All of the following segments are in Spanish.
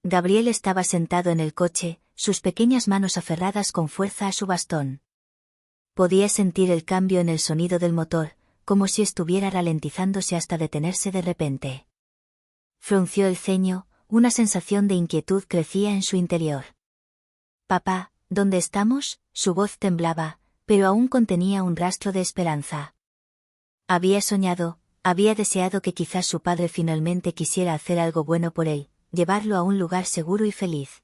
Gabriel estaba sentado en el coche, sus pequeñas manos aferradas con fuerza a su bastón. Podía sentir el cambio en el sonido del motor, como si estuviera ralentizándose hasta detenerse de repente. Frunció el ceño, una sensación de inquietud crecía en su interior. «Papá, ¿dónde estamos?», su voz temblaba, pero aún contenía un rastro de esperanza. Había soñado, había deseado que quizás su padre finalmente quisiera hacer algo bueno por él, llevarlo a un lugar seguro y feliz.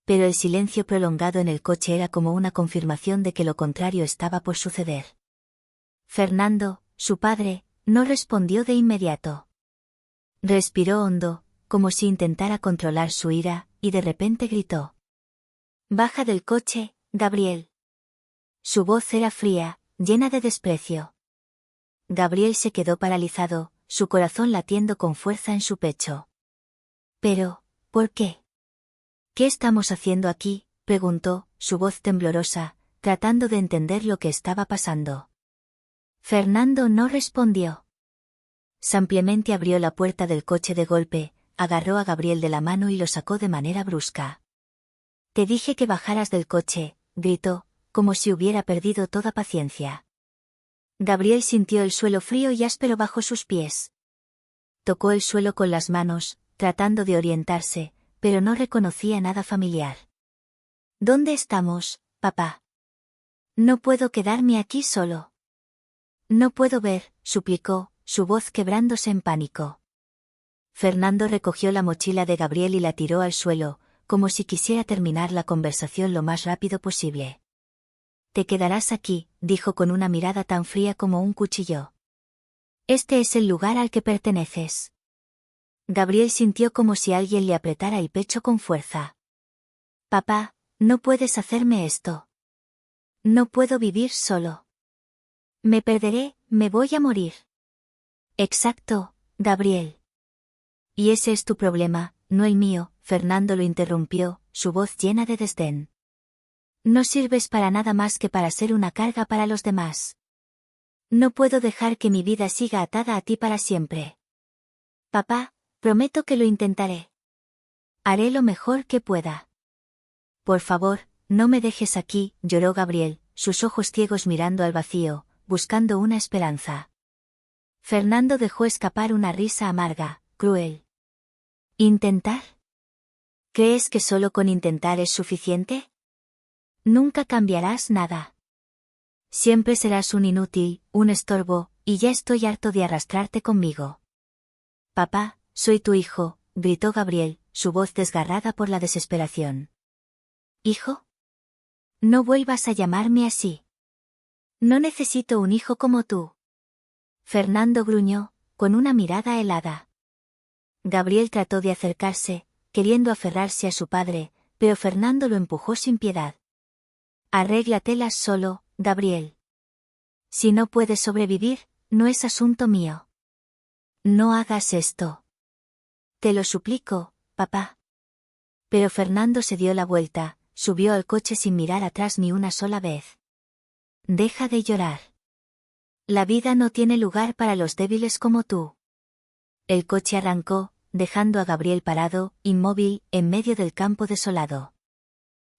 Pero el silencio prolongado en el coche era como una confirmación de que lo contrario estaba por suceder. Fernando, su padre, no respondió de inmediato. Respiró hondo, como si intentara controlar su ira, y de repente gritó: «Baja del coche, Gabriel». Su voz era fría, llena de desprecio. Gabriel se quedó paralizado, su corazón latiendo con fuerza en su pecho. «Pero, ¿por qué? ¿Qué estamos haciendo aquí?», preguntó, su voz temblorosa, tratando de entender lo que estaba pasando. Fernando no respondió. Simplemente abrió la puerta del coche de golpe, agarró a Gabriel de la mano y lo sacó de manera brusca. «Te dije que bajaras del coche», gritó, como si hubiera perdido toda paciencia. Gabriel sintió el suelo frío y áspero bajo sus pies. Tocó el suelo con las manos, tratando de orientarse, pero no reconocía nada familiar. «¿Dónde estamos, papá? No puedo quedarme aquí solo». «No puedo ver», suplicó, su voz quebrándose en pánico. Fernando recogió la mochila de Gabriel y la tiró al suelo, como si quisiera terminar la conversación lo más rápido posible. «Te quedarás aquí», dijo con una mirada tan fría como un cuchillo. «Este es el lugar al que perteneces». Gabriel sintió como si alguien le apretara el pecho con fuerza. «Papá, no puedes hacerme esto. No puedo vivir solo. Me perderé, me voy a morir». «Exacto, Gabriel. Y ese es tu problema, no el mío», Fernando lo interrumpió, su voz llena de desdén. «No sirves para nada más que para ser una carga para los demás. No puedo dejar que mi vida siga atada a ti para siempre. Papá, prometo que lo intentaré. Haré lo mejor que pueda». «Por favor, no me dejes aquí», lloró Gabriel, sus ojos ciegos mirando al vacío, buscando una esperanza. Fernando dejó escapar una risa amarga, cruel. «¿Intentar? ¿Crees que solo con intentar es suficiente? Nunca cambiarás nada. Siempre serás un inútil, un estorbo, y ya estoy harto de arrastrarte conmigo». «Papá, soy tu hijo», gritó Gabriel, su voz desgarrada por la desesperación. «¿Hijo? No vuelvas a llamarme así. No necesito un hijo como tú». Fernando gruñó, con una mirada helada. Gabriel trató de acercarse, queriendo aferrarse a su padre, pero Fernando lo empujó sin piedad. «Arréglatelas solo, Gabriel. Si no puedes sobrevivir, no es asunto mío. No hagas esto. Te lo suplico, papá». Pero Fernando se dio la vuelta, subió al coche sin mirar atrás ni una sola vez. «Deja de llorar. La vida no tiene lugar para los débiles como tú». El coche arrancó, dejando a Gabriel parado, inmóvil, en medio del campo desolado.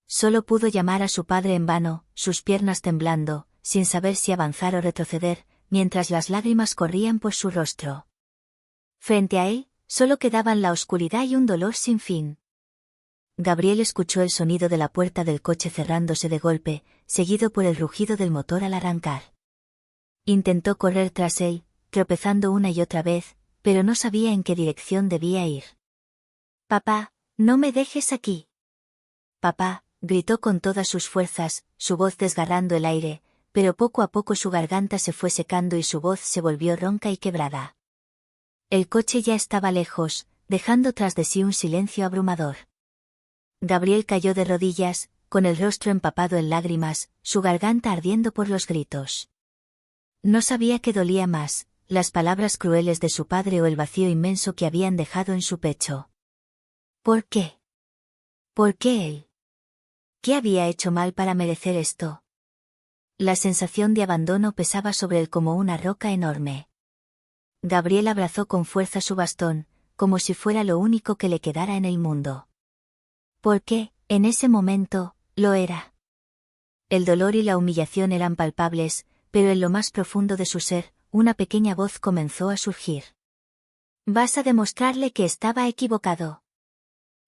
Solo pudo llamar a su padre en vano, sus piernas temblando, sin saber si avanzar o retroceder, mientras las lágrimas corrían por su rostro. Frente a él, solo quedaban la oscuridad y un dolor sin fin. Gabriel escuchó el sonido de la puerta del coche cerrándose de golpe, seguido por el rugido del motor al arrancar. Intentó correr tras él, tropezando una y otra vez, pero no sabía en qué dirección debía ir. «Papá, no me dejes aquí». «Papá», gritó con todas sus fuerzas, su voz desgarrando el aire, pero poco a poco su garganta se fue secando y su voz se volvió ronca y quebrada. El coche ya estaba lejos, dejando tras de sí un silencio abrumador. Gabriel cayó de rodillas, con el rostro empapado en lágrimas, su garganta ardiendo por los gritos. No sabía qué dolía más, las palabras crueles de su padre o el vacío inmenso que habían dejado en su pecho. ¿Por qué? ¿Por qué él? ¿Qué había hecho mal para merecer esto? La sensación de abandono pesaba sobre él como una roca enorme. Gabriel abrazó con fuerza su bastón, como si fuera lo único que le quedara en el mundo. Porque, en ese momento, lo era. El dolor y la humillación eran palpables, pero en lo más profundo de su ser, una pequeña voz comenzó a surgir. Vas a demostrarle que estaba equivocado.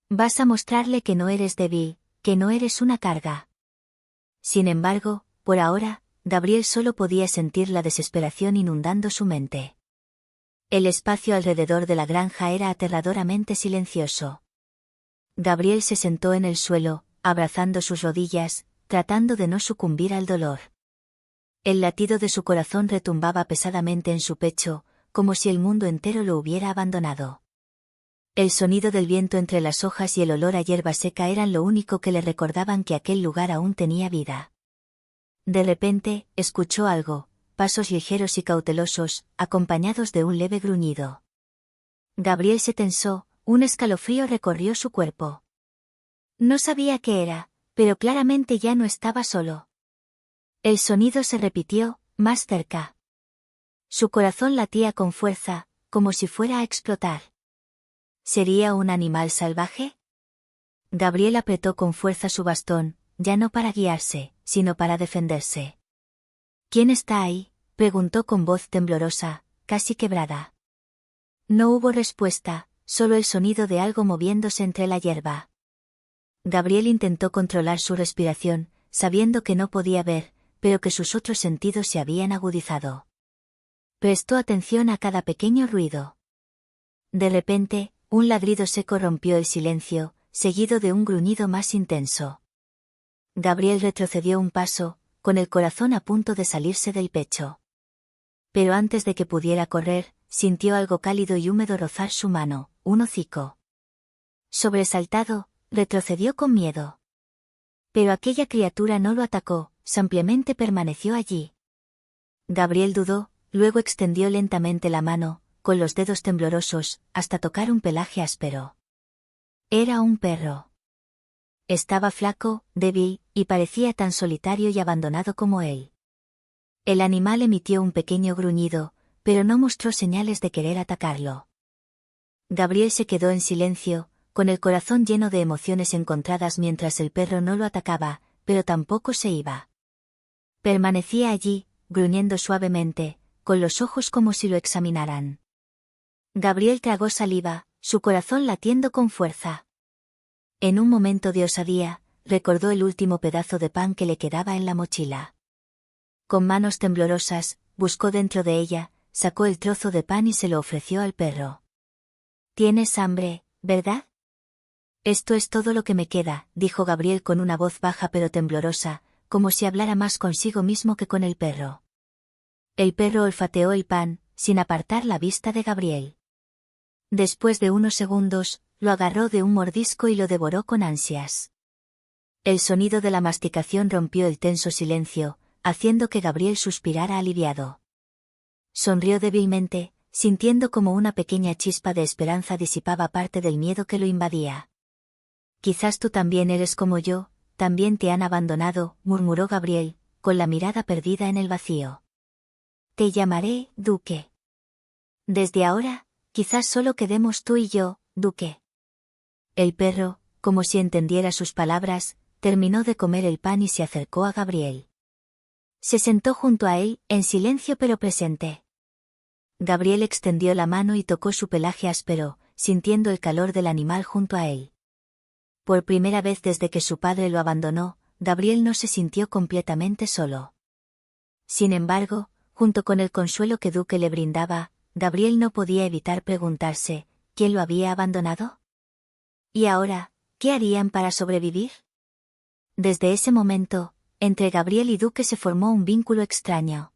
Vas a mostrarle que no eres débil, que no eres una carga. Sin embargo, por ahora, Gabriel solo podía sentir la desesperación inundando su mente. El espacio alrededor de la granja era aterradoramente silencioso. Gabriel se sentó en el suelo, abrazando sus rodillas, tratando de no sucumbir al dolor. El latido de su corazón retumbaba pesadamente en su pecho, como si el mundo entero lo hubiera abandonado. El sonido del viento entre las hojas y el olor a hierba seca eran lo único que le recordaban que aquel lugar aún tenía vida. De repente, escuchó algo, pasos ligeros y cautelosos, acompañados de un leve gruñido. Gabriel se tensó, un escalofrío recorrió su cuerpo. No sabía qué era, pero claramente ya no estaba solo. El sonido se repitió, más cerca. Su corazón latía con fuerza, como si fuera a explotar. ¿Sería un animal salvaje? Gabriel apretó con fuerza su bastón, ya no para guiarse, sino para defenderse. ¿Quién está ahí?, preguntó con voz temblorosa, casi quebrada. No hubo respuesta, solo el sonido de algo moviéndose entre la hierba. Gabriel intentó controlar su respiración, sabiendo que no podía ver, pero que sus otros sentidos se habían agudizado. Prestó atención a cada pequeño ruido. De repente, un ladrido seco rompió el silencio, seguido de un gruñido más intenso. Gabriel retrocedió un paso, con el corazón a punto de salirse del pecho. Pero antes de que pudiera correr, sintió algo cálido y húmedo rozar su mano, un hocico. Sobresaltado, retrocedió con miedo. Pero aquella criatura no lo atacó, simplemente permaneció allí. Gabriel dudó, luego extendió lentamente la mano, con los dedos temblorosos, hasta tocar un pelaje áspero. Era un perro. Estaba flaco, débil, y parecía tan solitario y abandonado como él. El animal emitió un pequeño gruñido, pero no mostró señales de querer atacarlo. Gabriel se quedó en silencio, con el corazón lleno de emociones encontradas mientras el perro no lo atacaba, pero tampoco se iba. Permanecía allí, gruñendo suavemente, con los ojos como si lo examinaran. Gabriel tragó saliva, su corazón latiendo con fuerza. En un momento de osadía, recordó el último pedazo de pan que le quedaba en la mochila. Con manos temblorosas, buscó dentro de ella, sacó el trozo de pan y se lo ofreció al perro. «¿Tienes hambre, verdad?» «Esto es todo lo que me queda», dijo Gabriel con una voz baja pero temblorosa, como si hablara más consigo mismo que con el perro. El perro olfateó el pan, sin apartar la vista de Gabriel. Después de unos segundos, lo agarró de un mordisco y lo devoró con ansias. El sonido de la masticación rompió el tenso silencio, haciendo que Gabriel suspirara aliviado. Sonrió débilmente, sintiendo como una pequeña chispa de esperanza disipaba parte del miedo que lo invadía. «Quizás tú también eres como yo, también te han abandonado», murmuró Gabriel, con la mirada perdida en el vacío. «Te llamaré, Duque. Desde ahora, quizás solo quedemos tú y yo, Duque». El perro, como si entendiera sus palabras, terminó de comer el pan y se acercó a Gabriel. Se sentó junto a él, en silencio pero presente. Gabriel extendió la mano y tocó su pelaje áspero, sintiendo el calor del animal junto a él. Por primera vez desde que su padre lo abandonó, Gabriel no se sintió completamente solo. Sin embargo, junto con el consuelo que Duque le brindaba, Gabriel no podía evitar preguntarse, ¿quién lo había abandonado? ¿Y ahora, qué harían para sobrevivir? Desde ese momento, entre Gabriel y Duque se formó un vínculo extraño.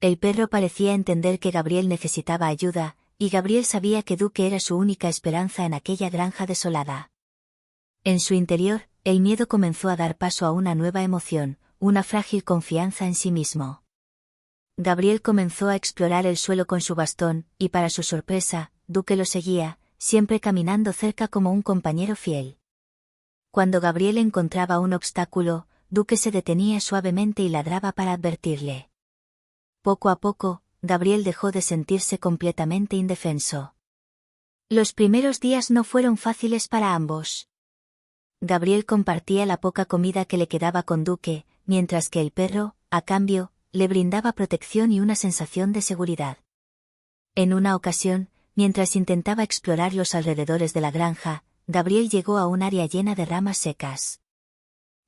El perro parecía entender que Gabriel necesitaba ayuda, y Gabriel sabía que Duque era su única esperanza en aquella granja desolada. En su interior, el miedo comenzó a dar paso a una nueva emoción, una frágil confianza en sí mismo. Gabriel comenzó a explorar el suelo con su bastón, y para su sorpresa, Duque lo seguía, siempre caminando cerca como un compañero fiel. Cuando Gabriel encontraba un obstáculo, Duque se detenía suavemente y ladraba para advertirle. Poco a poco, Gabriel dejó de sentirse completamente indefenso. Los primeros días no fueron fáciles para ambos. Gabriel compartía la poca comida que le quedaba con Duque, mientras que el perro, a cambio, le brindaba protección y una sensación de seguridad. En una ocasión, mientras intentaba explorar los alrededores de la granja, Gabriel llegó a un área llena de ramas secas.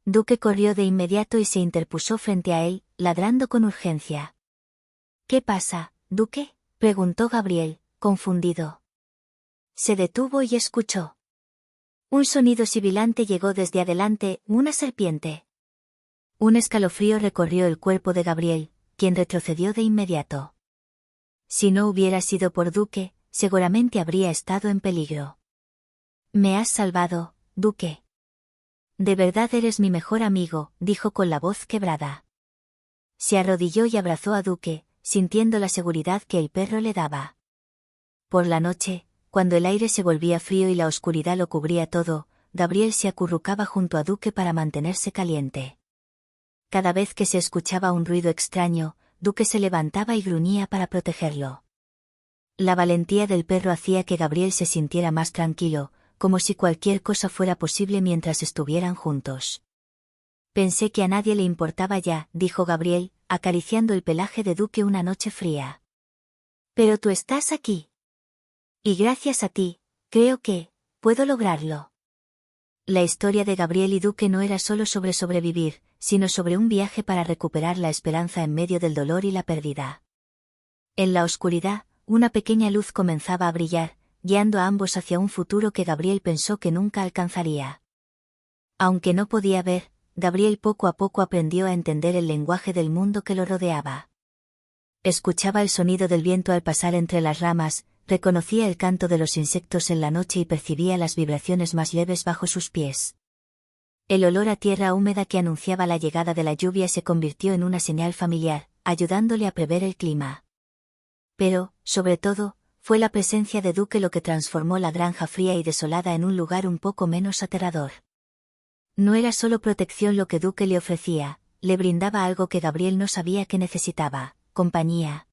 Duque corrió de inmediato y se interpuso frente a él, ladrando con urgencia. ¿Qué pasa, Duque?, preguntó Gabriel, confundido. Se detuvo y escuchó. Un sonido sibilante llegó desde adelante, una serpiente. Un escalofrío recorrió el cuerpo de Gabriel, quien retrocedió de inmediato. Si no hubiera sido por Duque, seguramente habría estado en peligro. Me has salvado, Duque. De verdad eres mi mejor amigo, dijo con la voz quebrada. Se arrodilló y abrazó a Duque, sintiendo la seguridad que el perro le daba. Por la noche, cuando el aire se volvía frío y la oscuridad lo cubría todo, Gabriel se acurrucaba junto a Duque para mantenerse caliente. Cada vez que se escuchaba un ruido extraño, Duque se levantaba y gruñía para protegerlo. La valentía del perro hacía que Gabriel se sintiera más tranquilo, como si cualquier cosa fuera posible mientras estuvieran juntos. Pensé que a nadie le importaba ya, dijo Gabriel, acariciando el pelaje de Duque una noche fría. Pero tú estás aquí. Y gracias a ti, creo que puedo lograrlo. La historia de Gabriel y Duque no era solo sobre sobrevivir, sino sobre un viaje para recuperar la esperanza en medio del dolor y la pérdida. En la oscuridad, una pequeña luz comenzaba a brillar, guiando a ambos hacia un futuro que Gabriel pensó que nunca alcanzaría. Aunque no podía ver, Gabriel poco a poco aprendió a entender el lenguaje del mundo que lo rodeaba. Escuchaba el sonido del viento al pasar entre las ramas, reconocía el canto de los insectos en la noche y percibía las vibraciones más leves bajo sus pies. El olor a tierra húmeda que anunciaba la llegada de la lluvia se convirtió en una señal familiar, ayudándole a prever el clima. Pero, sobre todo, fue la presencia de Duque lo que transformó la granja fría y desolada en un lugar un poco menos aterrador. No era solo protección lo que Duque le ofrecía, le brindaba algo que Gabriel no sabía que necesitaba: compañía.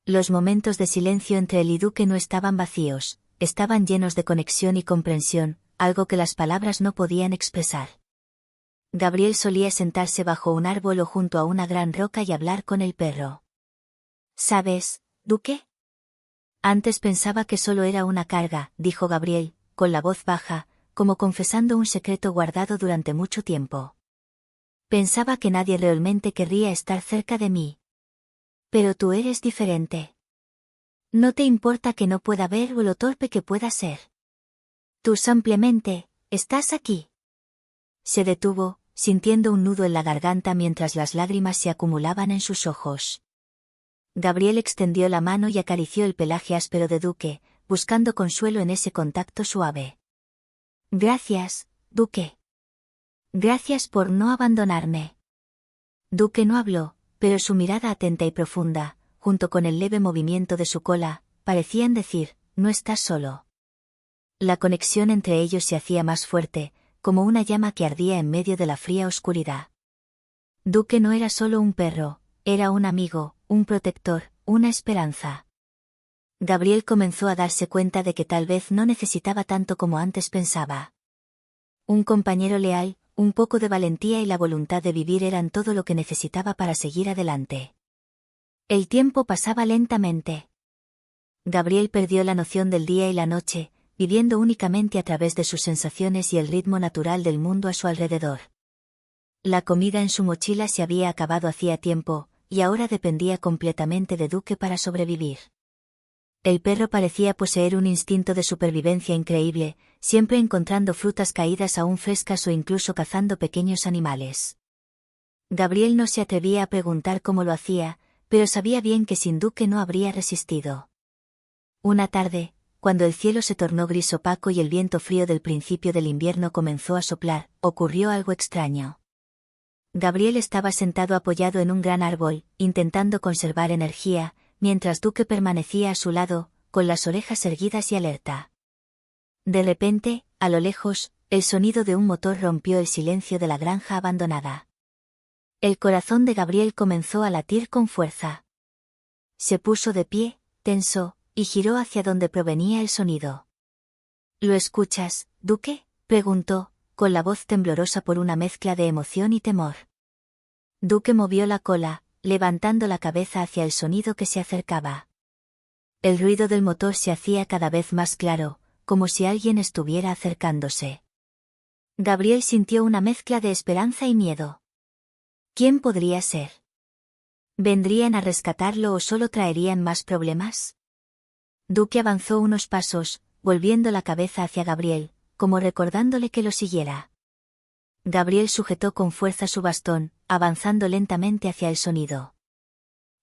Los momentos de silencio entre él y Duque no estaban vacíos, estaban llenos de conexión y comprensión, algo que las palabras no podían expresar. Gabriel solía sentarse bajo un árbol o junto a una gran roca y hablar con el perro. ¿Sabes, Duque? Antes pensaba que solo era una carga, dijo Gabriel, con la voz baja, como confesando un secreto guardado durante mucho tiempo. Pensaba que nadie realmente querría estar cerca de mí. Pero tú eres diferente. No te importa que no pueda ver o lo torpe que pueda ser. Tú simplemente, estás aquí. Se detuvo, sintiendo un nudo en la garganta mientras las lágrimas se acumulaban en sus ojos. Gabriel extendió la mano y acarició el pelaje áspero de Duque, buscando consuelo en ese contacto suave. Gracias, Duque. Gracias por no abandonarme. Duque no habló, pero su mirada atenta y profunda, junto con el leve movimiento de su cola, parecían decir: no estás solo. La conexión entre ellos se hacía más fuerte, como una llama que ardía en medio de la fría oscuridad. Duque no era solo un perro, era un amigo, un protector, una esperanza. Gabriel comenzó a darse cuenta de que tal vez no necesitaba tanto como antes pensaba. Un compañero leal, un poco de valentía y la voluntad de vivir eran todo lo que necesitaba para seguir adelante. El tiempo pasaba lentamente. Gabriel perdió la noción del día y la noche, viviendo únicamente a través de sus sensaciones y el ritmo natural del mundo a su alrededor. La comida en su mochila se había acabado hacía tiempo, y ahora dependía completamente de Duque para sobrevivir. El perro parecía poseer un instinto de supervivencia increíble, siempre encontrando frutas caídas aún frescas o incluso cazando pequeños animales. Gabriel no se atrevía a preguntar cómo lo hacía, pero sabía bien que sin Duque no habría resistido. Una tarde, cuando el cielo se tornó gris opaco y el viento frío del principio del invierno comenzó a soplar, ocurrió algo extraño. Gabriel estaba sentado apoyado en un gran árbol, intentando conservar energía, mientras Duque permanecía a su lado, con las orejas erguidas y alerta. De repente, a lo lejos, el sonido de un motor rompió el silencio de la granja abandonada. El corazón de Gabriel comenzó a latir con fuerza. Se puso de pie, tenso, y giró hacia donde provenía el sonido. ¿Lo escuchas, Duque?, preguntó, con la voz temblorosa por una mezcla de emoción y temor. Duque movió la cola, levantando la cabeza hacia el sonido que se acercaba. El ruido del motor se hacía cada vez más claro, como si alguien estuviera acercándose. Gabriel sintió una mezcla de esperanza y miedo. ¿Quién podría ser? ¿Vendrían a rescatarlo o solo traerían más problemas? Duque avanzó unos pasos, volviendo la cabeza hacia Gabriel, como recordándole que lo siguiera. Gabriel sujetó con fuerza su bastón, avanzando lentamente hacia el sonido.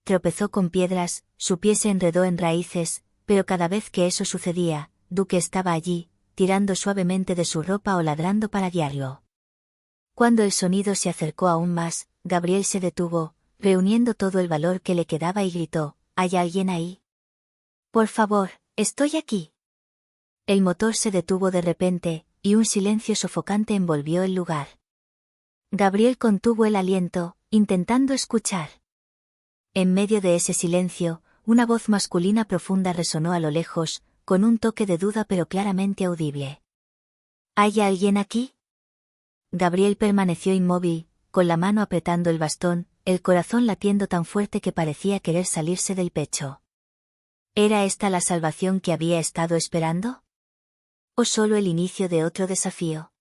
Tropezó con piedras, su pie se enredó en raíces, pero cada vez que eso sucedía, Duque estaba allí, tirando suavemente de su ropa o ladrando para guiarlo. Cuando el sonido se acercó aún más, Gabriel se detuvo, reuniendo todo el valor que le quedaba y gritó: ¿Hay alguien ahí? Por favor, estoy aquí. El motor se detuvo de repente, y un silencio sofocante envolvió el lugar. Gabriel contuvo el aliento, intentando escuchar. En medio de ese silencio, una voz masculina profunda resonó a lo lejos, con un toque de duda pero claramente audible. ¿Hay alguien aquí? Gabriel permaneció inmóvil, con la mano apretando el bastón, el corazón latiendo tan fuerte que parecía querer salirse del pecho. ¿Era esta la salvación que había estado esperando? ¿O solo el inicio de otro desafío?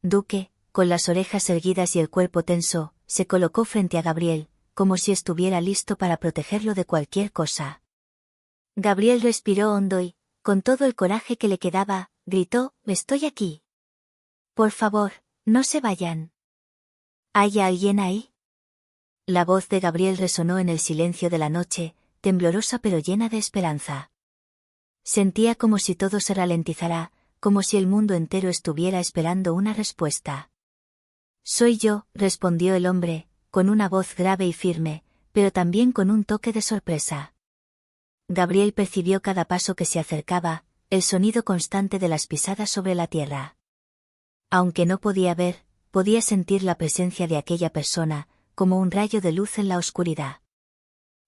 Duque, con las orejas erguidas y el cuerpo tenso, se colocó frente a Gabriel, como si estuviera listo para protegerlo de cualquier cosa. Gabriel respiró hondo y, con todo el coraje que le quedaba, gritó: «Estoy aquí. Por favor, no se vayan». ¿Hay alguien ahí? La voz de Gabriel resonó en el silencio de la noche, temblorosa pero llena de esperanza. Sentía como si todo se ralentizara, como si el mundo entero estuviera esperando una respuesta. «Soy yo», respondió el hombre, con una voz grave y firme, pero también con un toque de sorpresa. Gabriel percibió cada paso que se acercaba, el sonido constante de las pisadas sobre la tierra. Aunque no podía ver, podía sentir la presencia de aquella persona, como un rayo de luz en la oscuridad.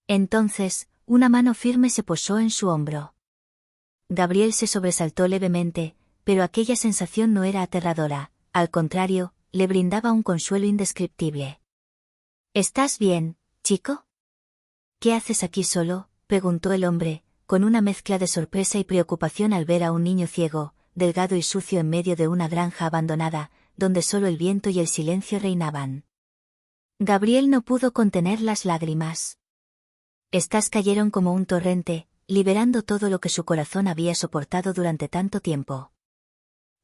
Entonces, una mano firme se posó en su hombro. Gabriel se sobresaltó levemente, pero aquella sensación no era aterradora, al contrario, le brindaba un consuelo indescriptible. «¿Estás bien, chico? ¿Qué haces aquí solo?», preguntó el hombre, con una mezcla de sorpresa y preocupación al ver a un niño ciego, delgado y sucio en medio de una granja abandonada, donde solo el viento y el silencio reinaban. Gabriel no pudo contener las lágrimas. Estas cayeron como un torrente, liberando todo lo que su corazón había soportado durante tanto tiempo.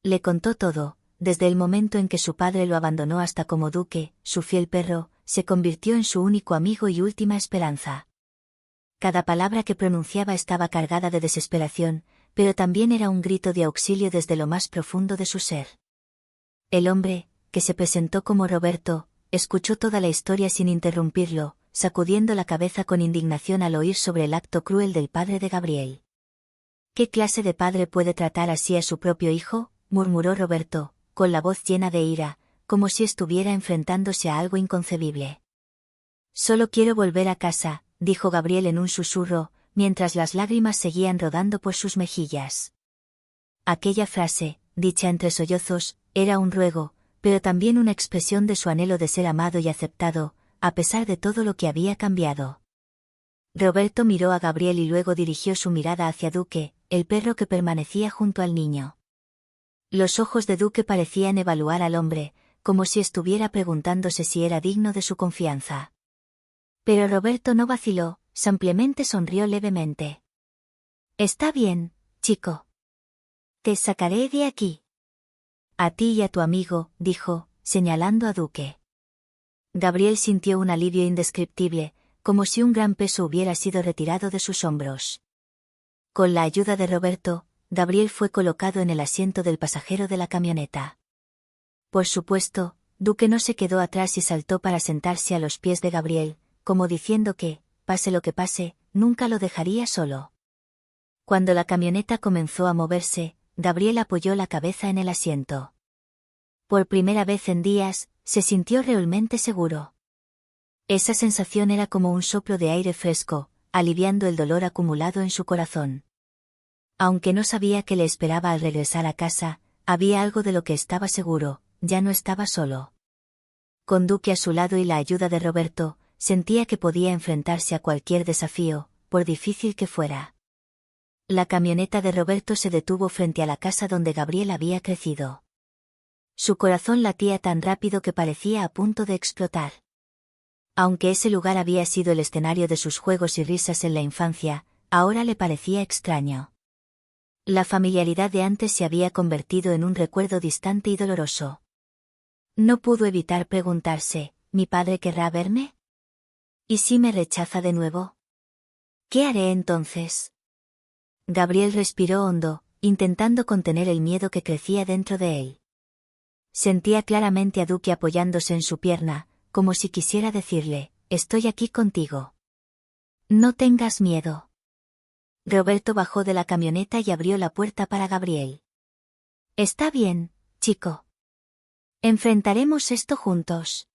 Le contó todo, desde el momento en que su padre lo abandonó hasta cómo Duque, su fiel perro, se convirtió en su único amigo y última esperanza. Cada palabra que pronunciaba estaba cargada de desesperación, pero también era un grito de auxilio desde lo más profundo de su ser. El hombre, que se presentó como Roberto, escuchó toda la historia sin interrumpirlo, sacudiendo la cabeza con indignación al oír sobre el acto cruel del padre de Gabriel. «¿Qué clase de padre puede tratar así a su propio hijo?», murmuró Roberto, con la voz llena de ira, como si estuviera enfrentándose a algo inconcebible. «Solo quiero volver a casa», dijo Gabriel en un susurro, mientras las lágrimas seguían rodando por sus mejillas. Aquella frase, dicha entre sollozos, era un ruego, pero también una expresión de su anhelo de ser amado y aceptado, a pesar de todo lo que había cambiado. Roberto miró a Gabriel y luego dirigió su mirada hacia Duque, el perro que permanecía junto al niño. Los ojos de Duque parecían evaluar al hombre, como si estuviera preguntándose si era digno de su confianza. Pero Roberto no vaciló, simplemente sonrió levemente. «Está bien, chico. Te sacaré de aquí. A ti y a tu amigo», dijo, señalando a Duque. Gabriel sintió un alivio indescriptible, como si un gran peso hubiera sido retirado de sus hombros. Con la ayuda de Roberto, Gabriel fue colocado en el asiento del pasajero de la camioneta. Por supuesto, Duque no se quedó atrás y saltó para sentarse a los pies de Gabriel, como diciendo que, pase lo que pase, nunca lo dejaría solo. Cuando la camioneta comenzó a moverse, Gabriel apoyó la cabeza en el asiento. Por primera vez en días, se sintió realmente seguro. Esa sensación era como un soplo de aire fresco, aliviando el dolor acumulado en su corazón. Aunque no sabía qué le esperaba al regresar a casa, había algo de lo que estaba seguro: ya no estaba solo. Con Duque a su lado y la ayuda de Roberto, sentía que podía enfrentarse a cualquier desafío, por difícil que fuera. La camioneta de Roberto se detuvo frente a la casa donde Gabriel había crecido. Su corazón latía tan rápido que parecía a punto de explotar. Aunque ese lugar había sido el escenario de sus juegos y risas en la infancia, ahora le parecía extraño. La familiaridad de antes se había convertido en un recuerdo distante y doloroso. No pudo evitar preguntarse: ¿mi padre querrá verme? ¿Y si me rechaza de nuevo? ¿Qué haré entonces? Gabriel respiró hondo, intentando contener el miedo que crecía dentro de él. Sentía claramente a Duque apoyándose en su pierna, como si quisiera decirle: estoy aquí contigo. No tengas miedo. Roberto bajó de la camioneta y abrió la puerta para Gabriel. Está bien, chico. Enfrentaremos esto juntos.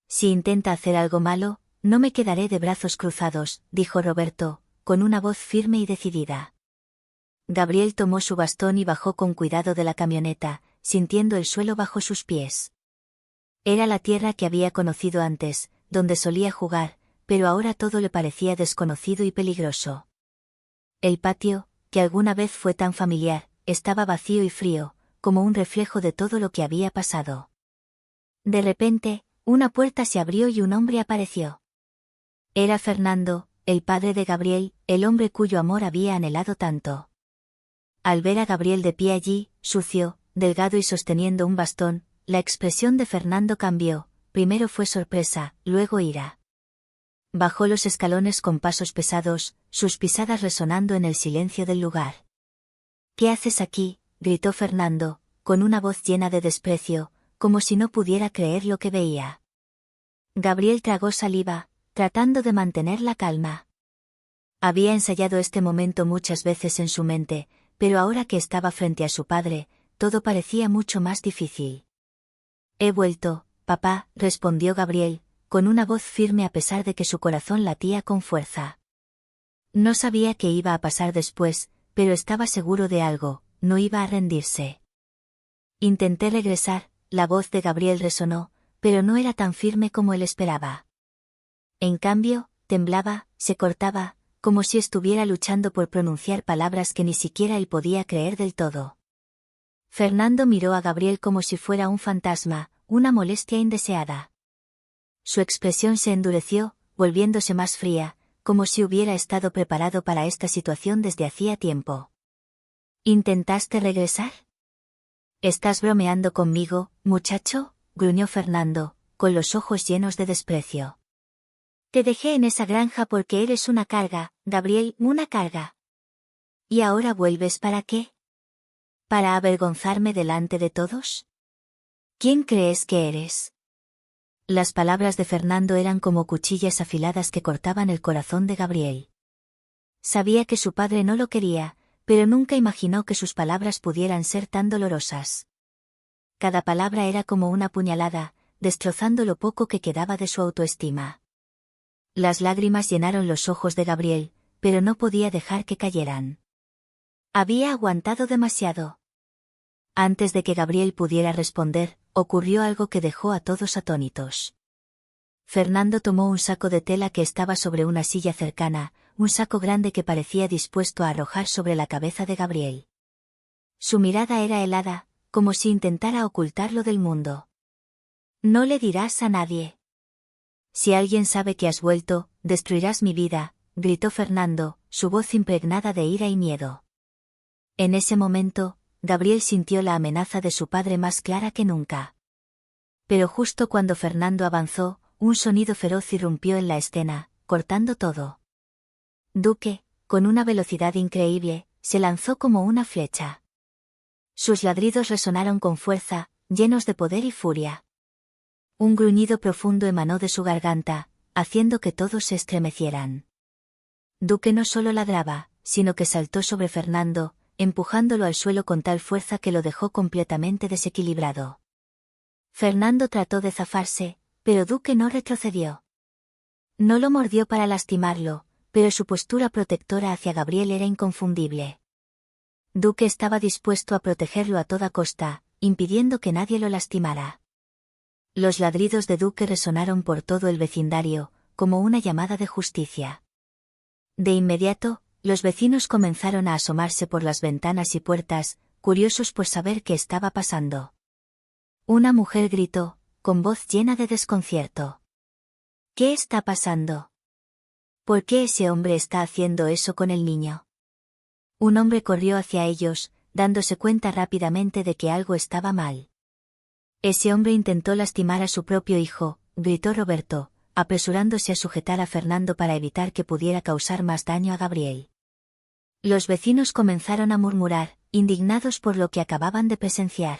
Si intenta hacer algo malo, no me quedaré de brazos cruzados, dijo Roberto, con una voz firme y decidida. Gabriel tomó su bastón y bajó con cuidado de la camioneta, sintiendo el suelo bajo sus pies. Era la tierra que había conocido antes, donde solía jugar, pero ahora todo le parecía desconocido y peligroso. El patio, que alguna vez fue tan familiar, estaba vacío y frío, como un reflejo de todo lo que había pasado. De repente, una puerta se abrió y un hombre apareció. Era Fernando, el padre de Gabriel, el hombre cuyo amor había anhelado tanto. Al ver a Gabriel de pie allí, sucio, delgado y sosteniendo un bastón, la expresión de Fernando cambió: primero fue sorpresa, luego ira. Bajó los escalones con pasos pesados, sus pisadas resonando en el silencio del lugar. ¿Qué haces aquí?, gritó Fernando, con una voz llena de desprecio, como si no pudiera creer lo que veía. Gabriel tragó saliva, tratando de mantener la calma. Había ensayado este momento muchas veces en su mente, pero ahora que estaba frente a su padre, todo parecía mucho más difícil. He vuelto, papá, respondió Gabriel, con una voz firme a pesar de que su corazón latía con fuerza. No sabía qué iba a pasar después, pero estaba seguro de algo: no iba a rendirse. Intenté regresar, la voz de Gabriel resonó, pero no era tan firme como él esperaba. En cambio, temblaba, se cortaba, como si estuviera luchando por pronunciar palabras que ni siquiera él podía creer del todo. Fernando miró a Gabriel como si fuera un fantasma, una molestia indeseada. Su expresión se endureció, volviéndose más fría, como si hubiera estado preparado para esta situación desde hacía tiempo. ¿Intentaste regresar? ¿Estás bromeando conmigo, muchacho?, gruñó Fernando, con los ojos llenos de desprecio. Te dejé en esa granja porque eres una carga, Gabriel, una carga. ¿Y ahora vuelves para qué? ¿Para avergonzarme delante de todos? ¿Quién crees que eres? Las palabras de Fernando eran como cuchillas afiladas que cortaban el corazón de Gabriel. Sabía que su padre no lo quería, pero nunca imaginó que sus palabras pudieran ser tan dolorosas. Cada palabra era como una puñalada, destrozando lo poco que quedaba de su autoestima. Las lágrimas llenaron los ojos de Gabriel, pero no podía dejar que cayeran. Había aguantado demasiado. Antes de que Gabriel pudiera responder, ocurrió algo que dejó a todos atónitos. Fernando tomó un saco de tela que estaba sobre una silla cercana, un saco grande que parecía dispuesto a arrojar sobre la cabeza de Gabriel. Su mirada era helada, como si intentara ocultarlo del mundo. No le dirás a nadie. Si alguien sabe que has vuelto, destruirás mi vida, gritó Fernando, su voz impregnada de ira y miedo. En ese momento, Gabriel sintió la amenaza de su padre más clara que nunca. Pero justo cuando Fernando avanzó, un sonido feroz irrumpió en la escena, cortando todo. Duque, con una velocidad increíble, se lanzó como una flecha. Sus ladridos resonaron con fuerza, llenos de poder y furia. Un gruñido profundo emanó de su garganta, haciendo que todos se estremecieran. Duque no solo ladraba, sino que saltó sobre Fernando, empujándolo al suelo con tal fuerza que lo dejó completamente desequilibrado. Fernando trató de zafarse, pero Duque no retrocedió. No lo mordió para lastimarlo, pero su postura protectora hacia Gabriel era inconfundible. Duke estaba dispuesto a protegerlo a toda costa, impidiendo que nadie lo lastimara. Los ladridos de Duke resonaron por todo el vecindario, como una llamada de justicia. De inmediato, los vecinos comenzaron a asomarse por las ventanas y puertas, curiosos por saber qué estaba pasando. Una mujer gritó, con voz llena de desconcierto. ¿Qué está pasando? ¿Por qué ese hombre está haciendo eso con el niño? Un hombre corrió hacia ellos, dándose cuenta rápidamente de que algo estaba mal. Ese hombre intentó lastimar a su propio hijo, gritó Roberto, apresurándose a sujetar a Fernando para evitar que pudiera causar más daño a Gabriel. Los vecinos comenzaron a murmurar, indignados por lo que acababan de presenciar.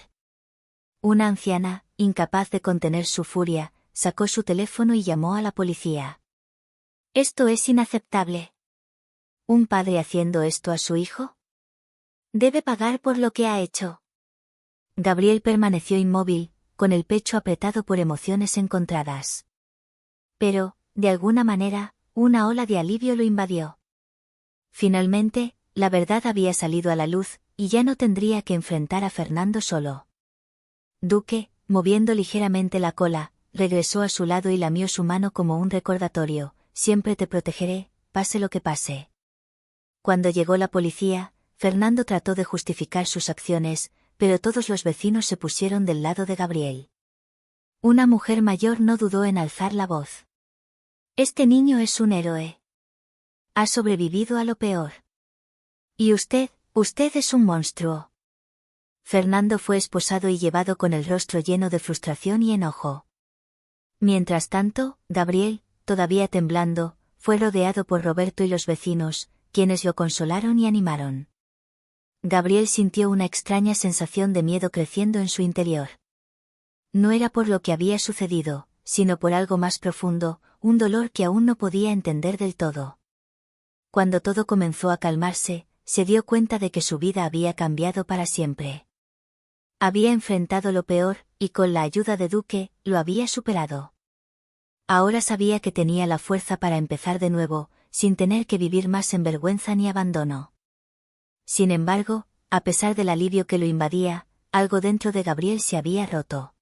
Una anciana, incapaz de contener su furia, sacó su teléfono y llamó a la policía. «Esto es inaceptable. ¿Un padre haciendo esto a su hijo? Debe pagar por lo que ha hecho». Gabriel permaneció inmóvil, con el pecho apretado por emociones encontradas. Pero, de alguna manera, una ola de alivio lo invadió. Finalmente, la verdad había salido a la luz, y ya no tendría que enfrentar a Fernando solo. Duke, moviendo ligeramente la cola, regresó a su lado y lamió su mano como un recordatorio: «Siempre te protegeré, pase lo que pase». Cuando llegó la policía, Fernando trató de justificar sus acciones, pero todos los vecinos se pusieron del lado de Gabriel. Una mujer mayor no dudó en alzar la voz. «Este niño es un héroe. Ha sobrevivido a lo peor. Y usted es un monstruo». Fernando fue esposado y llevado con el rostro lleno de frustración y enojo. Mientras tanto, Gabriel, todavía temblando, fue rodeado por Roberto y los vecinos, quienes lo consolaron y animaron. Gabriel sintió una extraña sensación de miedo creciendo en su interior. No era por lo que había sucedido, sino por algo más profundo, un dolor que aún no podía entender del todo. Cuando todo comenzó a calmarse, se dio cuenta de que su vida había cambiado para siempre. Había enfrentado lo peor, y con la ayuda de Duke, lo había superado. Ahora sabía que tenía la fuerza para empezar de nuevo, sin tener que vivir más en vergüenza ni abandono. Sin embargo, a pesar del alivio que lo invadía, algo dentro de Gabriel se había roto.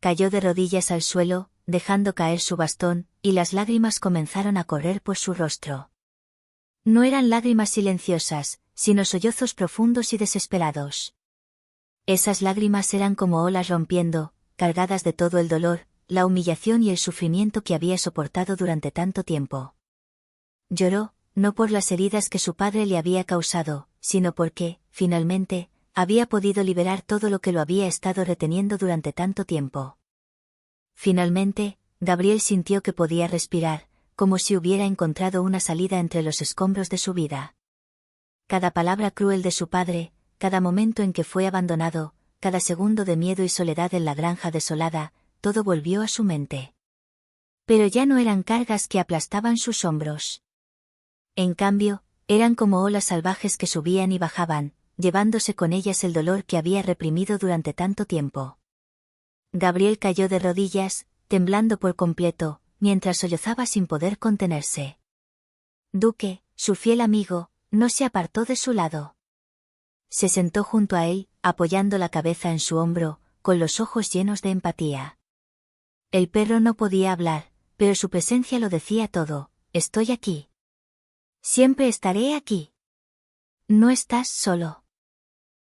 Cayó de rodillas al suelo, dejando caer su bastón, y las lágrimas comenzaron a correr por su rostro. No eran lágrimas silenciosas, sino sollozos profundos y desesperados. Esas lágrimas eran como olas rompiendo, cargadas de todo el dolor, la humillación y el sufrimiento que había soportado durante tanto tiempo. Lloró, no por las heridas que su padre le había causado, sino porque, finalmente, había podido liberar todo lo que lo había estado reteniendo durante tanto tiempo. Finalmente, Gabriel sintió que podía respirar, como si hubiera encontrado una salida entre los escombros de su vida. Cada palabra cruel de su padre, cada momento en que fue abandonado, cada segundo de miedo y soledad en la granja desolada, todo volvió a su mente. Pero ya no eran cargas que aplastaban sus hombros. En cambio, eran como olas salvajes que subían y bajaban, llevándose con ellas el dolor que había reprimido durante tanto tiempo. Gabriel cayó de rodillas, temblando por completo, mientras sollozaba sin poder contenerse. Duke, su fiel amigo, no se apartó de su lado. Se sentó junto a él, apoyando la cabeza en su hombro, con los ojos llenos de empatía. El perro no podía hablar, pero su presencia lo decía todo: «Estoy aquí. Siempre estaré aquí. No estás solo».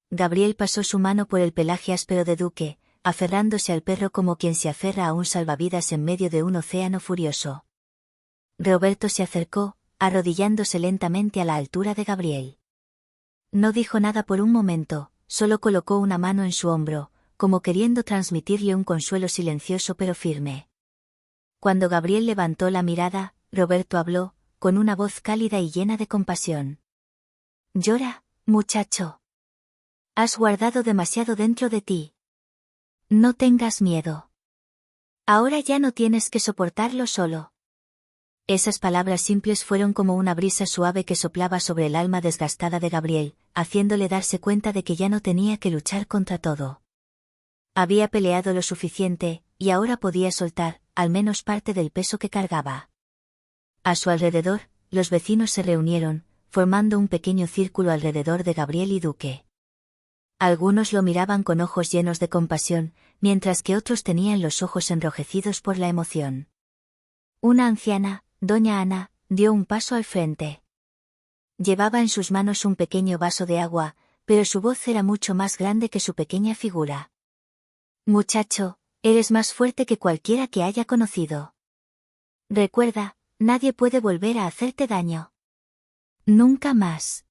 Gabriel pasó su mano por el pelaje áspero de Duke, aferrándose al perro como quien se aferra a un salvavidas en medio de un océano furioso. Roberto se acercó, arrodillándose lentamente a la altura de Gabriel. No dijo nada por un momento, solo colocó una mano en su hombro, como queriendo transmitirle un consuelo silencioso pero firme. Cuando Gabriel levantó la mirada, Roberto habló, con una voz cálida y llena de compasión. «Llora, muchacho. Has guardado demasiado dentro de ti. No tengas miedo. Ahora ya no tienes que soportarlo solo». Esas palabras simples fueron como una brisa suave que soplaba sobre el alma desgastada de Gabriel, haciéndole darse cuenta de que ya no tenía que luchar contra todo. Había peleado lo suficiente, y ahora podía soltar, al menos parte del peso que cargaba. A su alrededor, los vecinos se reunieron, formando un pequeño círculo alrededor de Gabriel y Duque. Algunos lo miraban con ojos llenos de compasión, mientras que otros tenían los ojos enrojecidos por la emoción. Una anciana, doña Ana, dio un paso al frente. Llevaba en sus manos un pequeño vaso de agua, pero su voz era mucho más grande que su pequeña figura. Muchacho, eres más fuerte que cualquiera que haya conocido. Recuerda, nadie puede volver a hacerte daño. Nunca más.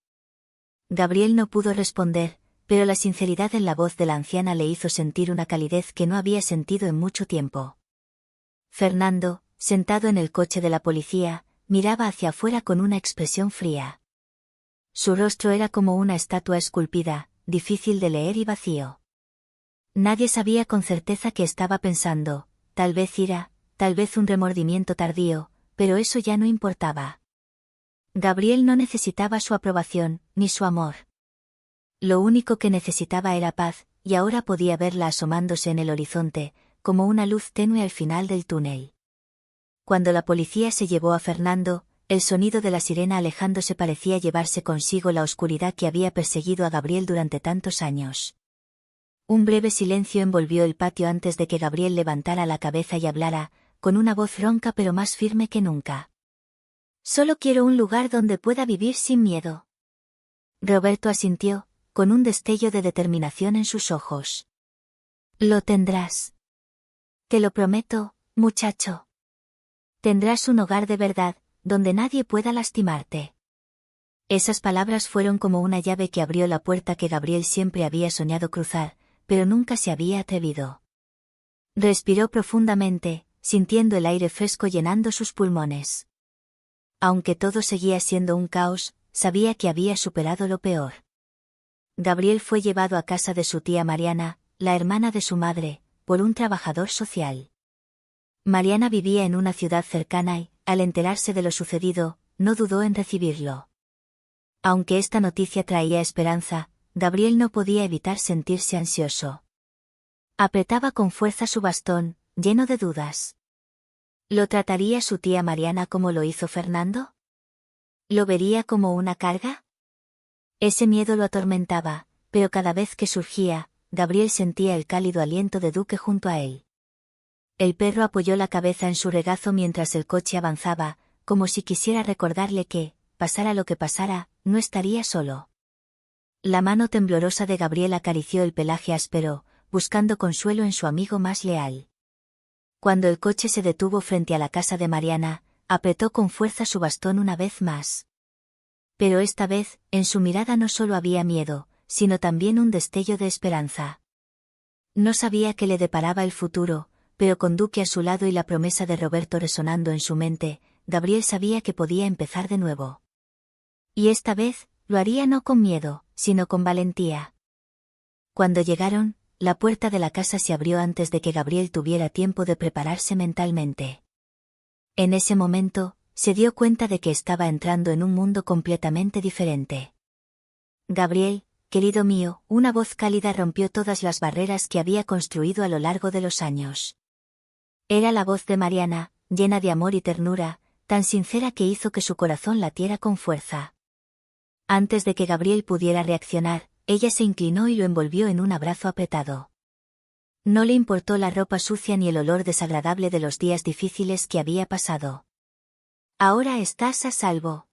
Gabriel no pudo responder, pero la sinceridad en la voz de la anciana le hizo sentir una calidez que no había sentido en mucho tiempo. Fernando, sentado en el coche de la policía, miraba hacia afuera con una expresión fría. Su rostro era como una estatua esculpida, difícil de leer y vacío. Nadie sabía con certeza qué estaba pensando, tal vez ira, tal vez un remordimiento tardío, pero eso ya no importaba. Gabriel no necesitaba su aprobación, ni su amor. Lo único que necesitaba era paz, y ahora podía verla asomándose en el horizonte, como una luz tenue al final del túnel. Cuando la policía se llevó a Fernando, el sonido de la sirena alejándose parecía llevarse consigo la oscuridad que había perseguido a Gabriel durante tantos años. Un breve silencio envolvió el patio antes de que Gabriel levantara la cabeza y hablara, con una voz ronca pero más firme que nunca. Solo quiero un lugar donde pueda vivir sin miedo. Roberto asintió, con un destello de determinación en sus ojos. Lo tendrás. Te lo prometo, muchacho. Tendrás un hogar de verdad, donde nadie pueda lastimarte. Esas palabras fueron como una llave que abrió la puerta que Gabriel siempre había soñado cruzar, pero nunca se había atrevido. Respiró profundamente, sintiendo el aire fresco llenando sus pulmones. Aunque todo seguía siendo un caos, sabía que había superado lo peor. Gabriel fue llevado a casa de su tía Mariana, la hermana de su madre, por un trabajador social. Mariana vivía en una ciudad cercana y, al enterarse de lo sucedido, no dudó en recibirlo. Aunque esta noticia traía esperanza, Gabriel no podía evitar sentirse ansioso. Apretaba con fuerza su bastón, lleno de dudas. ¿Lo trataría su tía Mariana como lo hizo Fernando? ¿Lo vería como una carga? Ese miedo lo atormentaba, pero cada vez que surgía, Gabriel sentía el cálido aliento de Duque junto a él. El perro apoyó la cabeza en su regazo mientras el coche avanzaba, como si quisiera recordarle que, pasara lo que pasara, no estaría solo. La mano temblorosa de Gabriel acarició el pelaje áspero, buscando consuelo en su amigo más leal. Cuando el coche se detuvo frente a la casa de Mariana, apretó con fuerza su bastón una vez más. Pero esta vez, en su mirada no solo había miedo, sino también un destello de esperanza. No sabía qué le deparaba el futuro, pero con Duque a su lado y la promesa de Roberto resonando en su mente, Gabriel sabía que podía empezar de nuevo. Y esta vez, lo haría no con miedo, sino con valentía. Cuando llegaron, la puerta de la casa se abrió antes de que Gabriel tuviera tiempo de prepararse mentalmente. En ese momento, se dio cuenta de que estaba entrando en un mundo completamente diferente. Gabriel, querido mío, una voz cálida rompió todas las barreras que había construido a lo largo de los años. Era la voz de Mariana, llena de amor y ternura, tan sincera que hizo que su corazón latiera con fuerza. Antes de que Gabriel pudiera reaccionar, ella se inclinó y lo envolvió en un abrazo apretado. No le importó la ropa sucia ni el olor desagradable de los días difíciles que había pasado. Ahora estás a salvo.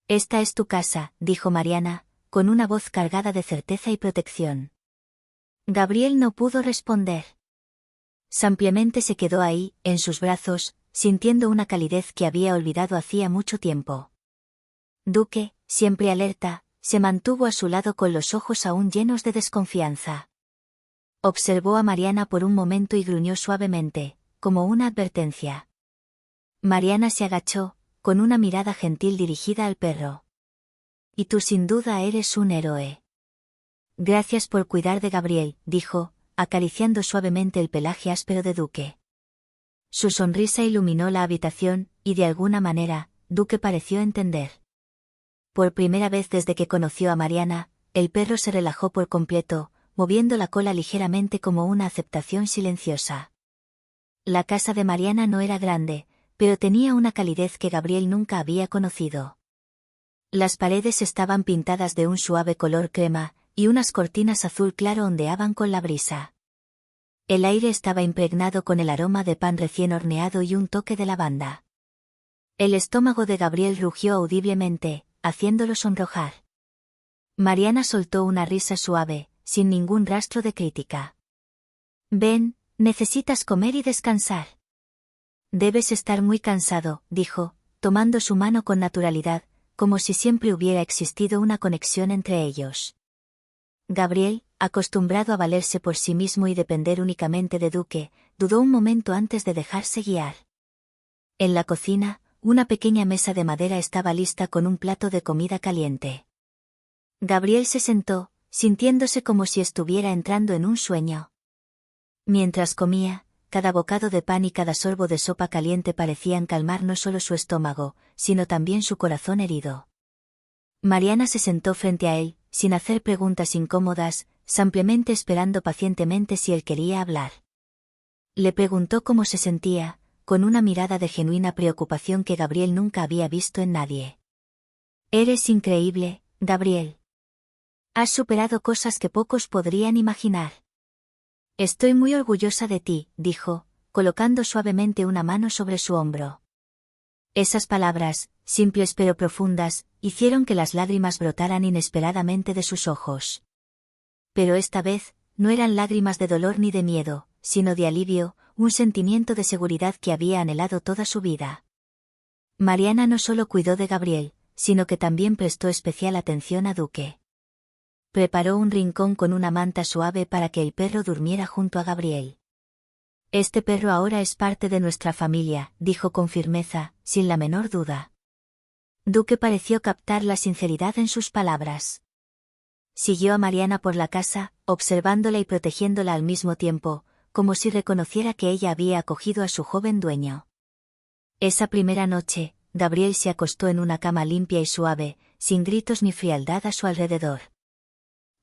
Esta es tu casa, dijo Mariana, con una voz cargada de certeza y protección. Gabriel no pudo responder. Simplemente se quedó ahí, en sus brazos, sintiendo una calidez que había olvidado hacía mucho tiempo. Duque, siempre alerta, se mantuvo a su lado con los ojos aún llenos de desconfianza. Observó a Mariana por un momento y gruñó suavemente, como una advertencia. Mariana se agachó, con una mirada gentil dirigida al perro. Y tú sin duda eres un héroe. Gracias por cuidar de Gabriel, dijo, acariciando suavemente el pelaje áspero de Duque. Su sonrisa iluminó la habitación, y de alguna manera, Duque pareció entender. Por primera vez desde que conoció a Mariana, el perro se relajó por completo, moviendo la cola ligeramente como una aceptación silenciosa. La casa de Mariana no era grande, pero tenía una calidez que Gabriel nunca había conocido. Las paredes estaban pintadas de un suave color crema, y unas cortinas azul claro ondeaban con la brisa. El aire estaba impregnado con el aroma de pan recién horneado y un toque de lavanda. El estómago de Gabriel rugió audiblemente, haciéndolo sonrojar. Mariana soltó una risa suave, sin ningún rastro de crítica. Ven, necesitas comer y descansar. Debes estar muy cansado, dijo, tomando su mano con naturalidad, como si siempre hubiera existido una conexión entre ellos. Gabriel, acostumbrado a valerse por sí mismo y depender únicamente de Duque, dudó un momento antes de dejarse guiar. En la cocina, una pequeña mesa de madera estaba lista con un plato de comida caliente. Gabriel se sentó, sintiéndose como si estuviera entrando en un sueño. Mientras comía, cada bocado de pan y cada sorbo de sopa caliente parecían calmar no solo su estómago, sino también su corazón herido. Mariana se sentó frente a él, sin hacer preguntas incómodas, simplemente esperando pacientemente si él quería hablar. Le preguntó cómo se sentía, con una mirada de genuina preocupación que Gabriel nunca había visto en nadie. Eres increíble, Gabriel. Has superado cosas que pocos podrían imaginar. Estoy muy orgullosa de ti, dijo, colocando suavemente una mano sobre su hombro. Esas palabras, simples pero profundas, hicieron que las lágrimas brotaran inesperadamente de sus ojos. Pero esta vez, no eran lágrimas de dolor ni de miedo, sino de alivio, un sentimiento de seguridad que había anhelado toda su vida. Mariana no solo cuidó de Gabriel, sino que también prestó especial atención a Duque. Preparó un rincón con una manta suave para que el perro durmiera junto a Gabriel. Este perro ahora es parte de nuestra familia, dijo con firmeza, sin la menor duda. Duque pareció captar la sinceridad en sus palabras. Siguió a Mariana por la casa, observándola y protegiéndola al mismo tiempo, como si reconociera que ella había acogido a su joven dueño. Esa primera noche, Gabriel se acostó en una cama limpia y suave, sin gritos ni frialdad a su alrededor.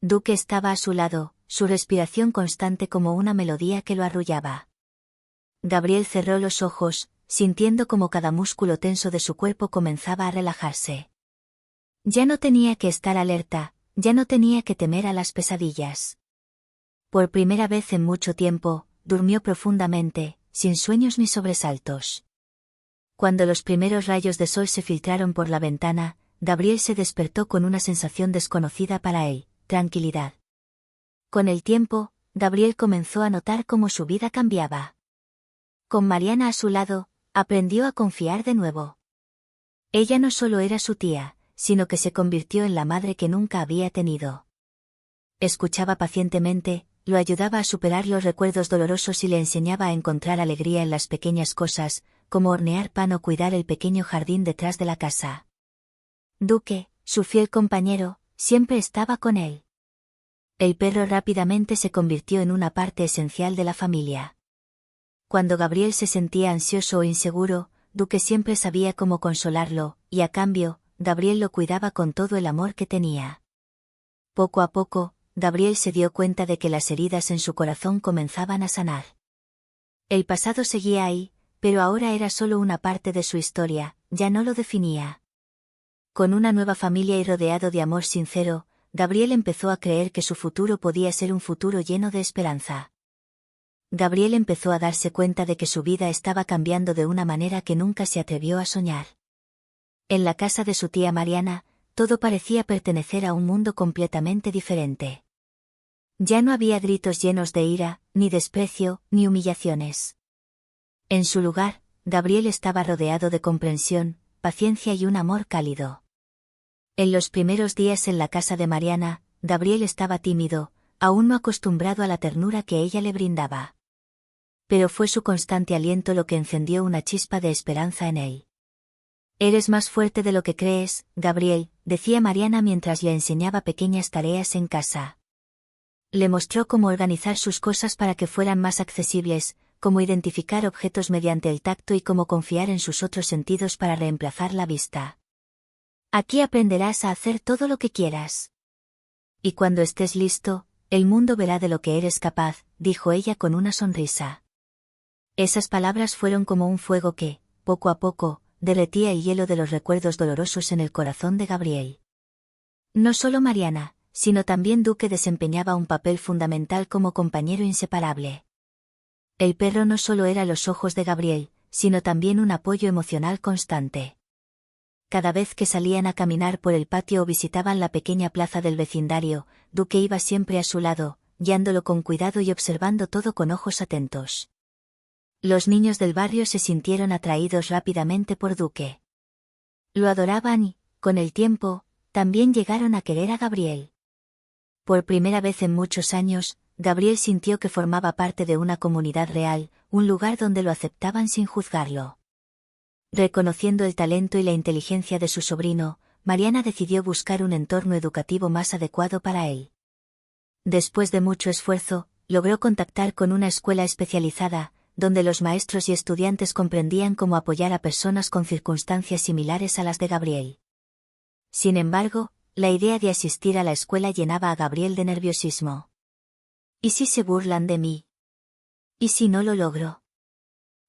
Duque estaba a su lado, su respiración constante como una melodía que lo arrullaba. Gabriel cerró los ojos, sintiendo como cada músculo tenso de su cuerpo comenzaba a relajarse. Ya no tenía que estar alerta, ya no tenía que temer a las pesadillas. Por primera vez en mucho tiempo, durmió profundamente, sin sueños ni sobresaltos. Cuando los primeros rayos de sol se filtraron por la ventana, Gabriel se despertó con una sensación desconocida para él, tranquilidad. Con el tiempo, Gabriel comenzó a notar cómo su vida cambiaba. Con Mariana a su lado, aprendió a confiar de nuevo. Ella no solo era su tía, sino que se convirtió en la madre que nunca había tenido. Escuchaba pacientemente, lo ayudaba a superar los recuerdos dolorosos y le enseñaba a encontrar alegría en las pequeñas cosas, como hornear pan o cuidar el pequeño jardín detrás de la casa. Duque, su fiel compañero, siempre estaba con él. El perro rápidamente se convirtió en una parte esencial de la familia. Cuando Gabriel se sentía ansioso o inseguro, Duque siempre sabía cómo consolarlo, y a cambio, Gabriel lo cuidaba con todo el amor que tenía. Poco a poco, Gabriel se dio cuenta de que las heridas en su corazón comenzaban a sanar. El pasado seguía ahí, pero ahora era solo una parte de su historia, ya no lo definía. Con una nueva familia y rodeado de amor sincero, Gabriel empezó a creer que su futuro podía ser un futuro lleno de esperanza. Gabriel empezó a darse cuenta de que su vida estaba cambiando de una manera que nunca se atrevió a soñar. En la casa de su tía Mariana, todo parecía pertenecer a un mundo completamente diferente. Ya no había gritos llenos de ira, ni desprecio, ni humillaciones. En su lugar, Gabriel estaba rodeado de comprensión, paciencia y un amor cálido. En los primeros días en la casa de Mariana, Gabriel estaba tímido, aún no acostumbrado a la ternura que ella le brindaba. Pero fue su constante aliento lo que encendió una chispa de esperanza en él. Eres más fuerte de lo que crees, Gabriel, decía Mariana mientras le enseñaba pequeñas tareas en casa. Le mostró cómo organizar sus cosas para que fueran más accesibles, cómo identificar objetos mediante el tacto y cómo confiar en sus otros sentidos para reemplazar la vista. Aquí aprenderás a hacer todo lo que quieras. Y cuando estés listo, el mundo verá de lo que eres capaz, dijo ella con una sonrisa. Esas palabras fueron como un fuego que, poco a poco, derretía el hielo de los recuerdos dolorosos en el corazón de Gabriel. No solo Mariana, sino también Duque desempeñaba un papel fundamental como compañero inseparable. El perro no solo era los ojos de Gabriel, sino también un apoyo emocional constante. Cada vez que salían a caminar por el patio o visitaban la pequeña plaza del vecindario, Duque iba siempre a su lado, guiándolo con cuidado y observando todo con ojos atentos. Los niños del barrio se sintieron atraídos rápidamente por Duque. Lo adoraban y, con el tiempo, también llegaron a querer a Gabriel. Por primera vez en muchos años, Gabriel sintió que formaba parte de una comunidad real, un lugar donde lo aceptaban sin juzgarlo. Reconociendo el talento y la inteligencia de su sobrino, Mariana decidió buscar un entorno educativo más adecuado para él. Después de mucho esfuerzo, logró contactar con una escuela especializada, donde los maestros y estudiantes comprendían cómo apoyar a personas con circunstancias similares a las de Gabriel. Sin embargo, la idea de asistir a la escuela llenaba a Gabriel de nerviosismo. ¿Y si se burlan de mí? ¿Y si no lo logro?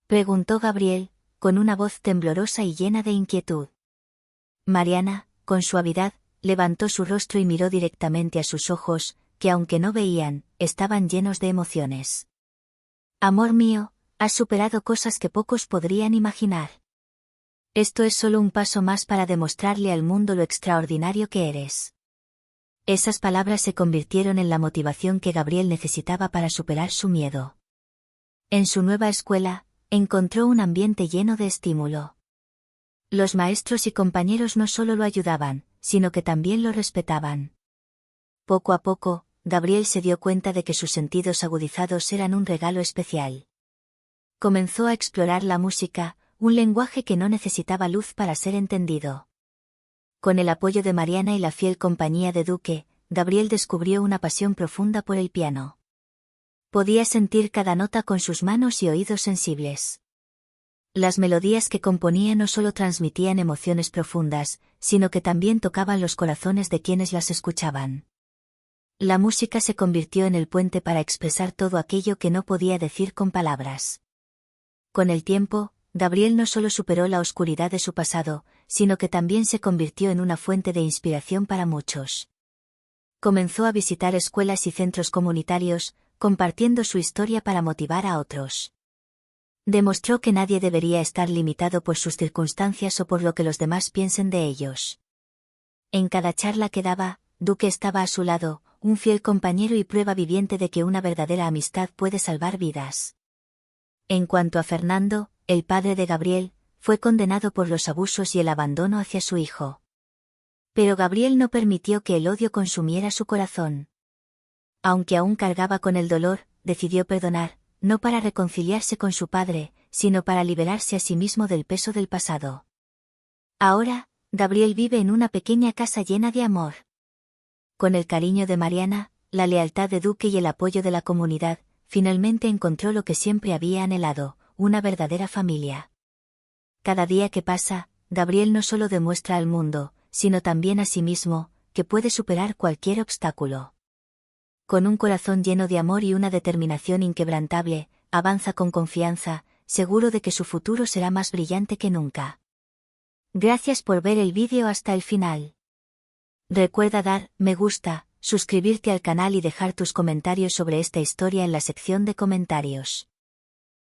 Preguntó Gabriel, con una voz temblorosa y llena de inquietud. Mariana, con suavidad, levantó su rostro y miró directamente a sus ojos, que aunque no veían, estaban llenos de emociones. Amor mío, has superado cosas que pocos podrían imaginar. Esto es solo un paso más para demostrarle al mundo lo extraordinario que eres. Esas palabras se convirtieron en la motivación que Gabriel necesitaba para superar su miedo. En su nueva escuela, encontró un ambiente lleno de estímulo. Los maestros y compañeros no solo lo ayudaban, sino que también lo respetaban. Poco a poco, Gabriel se dio cuenta de que sus sentidos agudizados eran un regalo especial. Comenzó a explorar la música, un lenguaje que no necesitaba luz para ser entendido. Con el apoyo de Mariana y la fiel compañía de Duque, Gabriel descubrió una pasión profunda por el piano. Podía sentir cada nota con sus manos y oídos sensibles. Las melodías que componía no solo transmitían emociones profundas, sino que también tocaban los corazones de quienes las escuchaban. La música se convirtió en el puente para expresar todo aquello que no podía decir con palabras. Con el tiempo, Gabriel no solo superó la oscuridad de su pasado, sino que también se convirtió en una fuente de inspiración para muchos. Comenzó a visitar escuelas y centros comunitarios, compartiendo su historia para motivar a otros. Demostró que nadie debería estar limitado por sus circunstancias o por lo que los demás piensen de ellos. En cada charla que daba, Duque estaba a su lado, un fiel compañero y prueba viviente de que una verdadera amistad puede salvar vidas. En cuanto a Fernando, el padre de Gabriel, fue condenado por los abusos y el abandono hacia su hijo. Pero Gabriel no permitió que el odio consumiera su corazón. Aunque aún cargaba con el dolor, decidió perdonar, no para reconciliarse con su padre, sino para liberarse a sí mismo del peso del pasado. Ahora, Gabriel vive en una pequeña casa llena de amor. Con el cariño de Mariana, la lealtad de Duque y el apoyo de la comunidad, finalmente encontró lo que siempre había anhelado, una verdadera familia. Cada día que pasa, Gabriel no solo demuestra al mundo, sino también a sí mismo, que puede superar cualquier obstáculo. Con un corazón lleno de amor y una determinación inquebrantable, avanza con confianza, seguro de que su futuro será más brillante que nunca. Gracias por ver el vídeo hasta el final. Recuerda dar me gusta, suscribirte al canal y dejar tus comentarios sobre esta historia en la sección de comentarios.